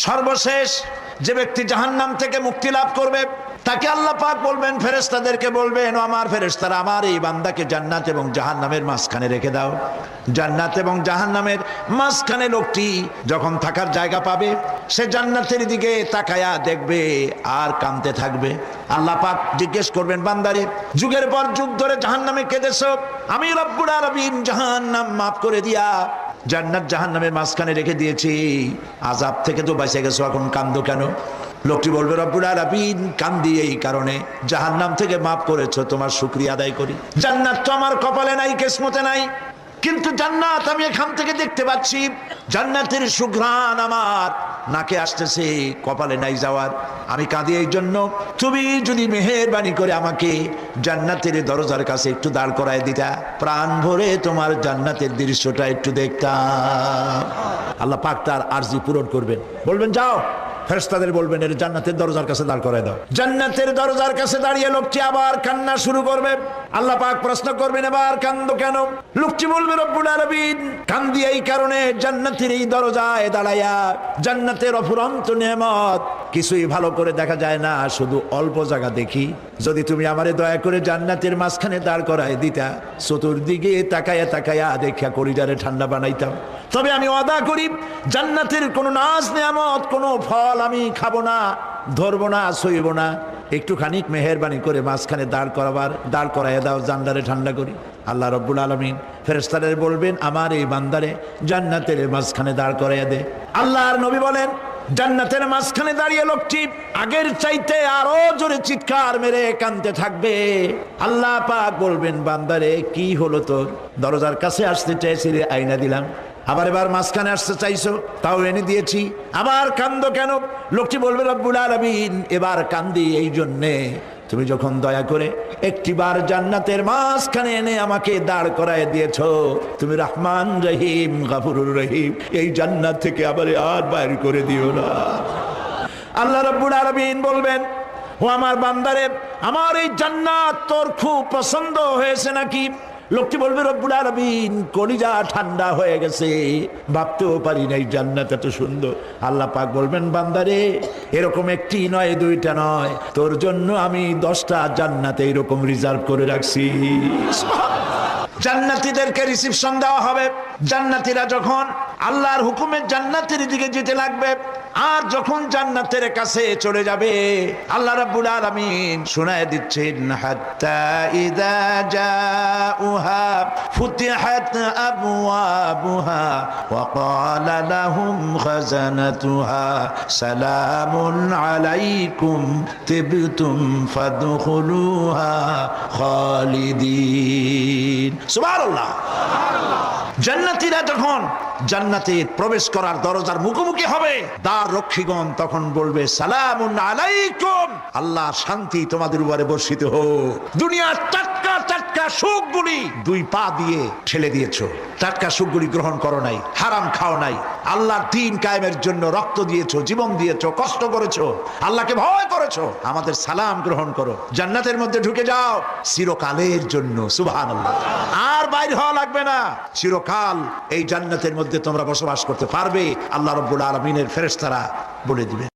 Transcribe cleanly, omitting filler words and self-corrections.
সর্বশেষ যে ব্যক্তি জাহান্নাম থেকে মুক্তি লাভ করবে তাকে আল্লাহ পাক বলবেন, ফেরেশতাদেরকে বলবেন, ও আমার ফেরেশতারা, আমার এই বান্দাকে জান্নাত এবং জাহান্নামের মাঝখানে রেখে দাও। জান্নাত এবং জাহান্নামের মাঝখানে লোকটি যখন থাকার জায়গা পাবে, সে জান্নাতের দিকে তাকায়া দেখবে আর কাঁদতে থাকবে। আল্লাহ পাক জিজ্ঞেস করবেন, বান্দারে, যুগের পর যুগ ধরে জাহান্নামে কেঁদেছো, আমি রব্বুল আলামিন জাহান্নাম মাফ করে দিয়া জান্নাত জাহান্নামের মাঝখানে রেখে দিয়েছি, আযাব থেকে তো বেঁচে গেছো, এখন কান্দো কেন? লোকটি বলবে, রব্বুল আলামিন কান্দি এই কারণে, জাহান্নাম থেকে মাফ করেছো, তোমার শুকরিয়া আদায় করি। জান্নাত তো আমার কপালে নাই, কিসমতে নাই, কিন্তু জান্নাত আমি এখান থেকে দেখতে পাচ্ছি, জান্নাতের সুঘ্রাণ আমার নাকে আসতেছে, কপালে নাই যাওয়ার। আমি কাঁদি এই জন্য, তুমি যদি মেহেরবানি করে আমাকে জান্নাতের দরজার কাছে একটু দাঁড় করায় দিতা, প্রাণ ভরে তোমার জান্নাতের দৃশ্যটা একটু দেখতাম। আল্লাহ পাক তার আরজি পূরণ করবেন, বলবেন যাও, ফেরেশতাদের বলবেন এর জান্নাতের দরজার কাছে দাঁড় করায় দাও। জান্নাতের দরজার কাছে দাঁড়িয়ে লোকটি আবার কান্না শুরু করবে। আল্লাহ পাক প্রশ্ন করবেন, এবার কান্দো কেন? লোকটি বলবে, রব্বুল আলামিন কান্দি এই কারণে, জান্নাতের এই দরজায় দাঁড়াইয়া জান্নাতের অফুরন্ত নেয়ামত কিছুই ভালো করে দেখা যায় না, শুধু অল্প জায়গা দেখি। যদি তুমি আমারে দয়া করে জান্নাতের মাঝখানে দাঁড় করায় দিতা, চতুর্দিকে তাকায়া তাকায়া দেখা কলিজারে ঠান্ডা বানাইতাম। তবে আমি ওয়াদা করি, জান্নাতের কোনো নাজ নেয়ামত, কোনো ফল আমি খাবো না, ধরবো না, সইব না। একটুখানি মেহেরবানি করে মাঝখানে দাঁড় করাইয়া দাও, জান্নারে ঠান্ডা করি। আল্লাহ রব্বুল আলামিন ফেরেশতাদের বলবেন, আমার এই বান্দারে জান্নাতের মাঝখানে দাঁড় করাইয়া দে। আল্লাহর নবী বলেন, জান্নাতের মাঝখানে দাঁড়িয়ে লোকটি আগের চাইতে আরো জোরে চিৎকার মেরে কাঁদতে থাকবে। আল্লাহ পাক বলবেন, বান্দারে কি হলো তোর? দরজার কাছে আসতে চাইছিলে, আইনা দিলাম। এবার মাঝখানে আসতে চাইছো, তাও এনে দিয়েছি, আবার কান্দো কেন? লোকটি বলবে, রব্বুল আলামিন এবার কান্দি এই জন্যে, তুমি যখন দয়া করে একটিবার জান্নাতের মাঝখানে এনে আমাকে দাঁড় করায় দিয়েছো, তুমি রহমান রহিম গফুরুর রহিম, এই জান্নাত থেকে আবার আর বাইর করে দিও না। আল্লাহ রব্বুল আলামিন বলবেন, ও আমার বান্দারে, আমার এই জান্নাত তোর খুব পছন্দ হয়েছে নাকি? লোকটি বলবে, রব্বুল আলামিন কলিজা ঠান্ডা হয়ে গেছে, ভাবতেও পারি নাই জান্নাত এত সুন্দর। আল্লাহ পাক বলবেন, বান্দারে, এরকম একটি নয়, দুইটা নয়, তোর জন্য আমি 10টা জান্নাত এইরকম রিজার্ভ করে রাখছি। জান্নাতীদেরকে রিসিপশন দেওয়া হবে। জান্নাতীরা যখন আল্লাহর হুকুমে জান্নাতের দিকে যেতে লাগবে, আর যখন জান্নাতের কাছে চলে যাবে, আল্লাহ রাব্বুল আলামিন শোনায় দিচ্ছেন, হাত্তা ইযা জাউহা ফুতিহাত আবওয়াবুহা ওয়া ক্বালা লাহুম খাজানাতুহা সালামুন আলাইকুম তিবতুম ফাদখুলুহা খালিদিন। সুবহানাল্লাহ। জান্নাতীরা যখন জান্নাতে প্রবেশ করার দরজার মুখোমুখি হবে, দ্বার রক্ষীগণ তখন বলবে, সালামুন আলাইকুম, আল্লাহর শান্তি তোমাদের উপরে বর্ষিত হোক। দুনিয়ার টাটকা টাটকা সুখগুলি 2 পা দিয়ে ঠেলে দিয়েছো, টাটকা সুখগুলি গ্রহণ করো নাই, হারাম খাও নাই, আল্লাহর দ্বীন কায়েমের জন্য রক্ত দিয়েছো, জীবন দিয়েছো, কষ্ট করেছো, আল্লাহকে ভয় করেছো, আমাদের সালাম গ্রহণ করো, জান্নাতের মধ্যে ঢুকে যাও চিরকালের জন্য। সুবহানাল্লাহ। আর বাইরে হওয়া লাগবে না, চিরকাল এই জান্নাতের মধ্যে তোমরা বসবাস করতে পারবে। আল্লাহ রাব্বুল আলামিনের ফেরেশতারা বলে দিবে।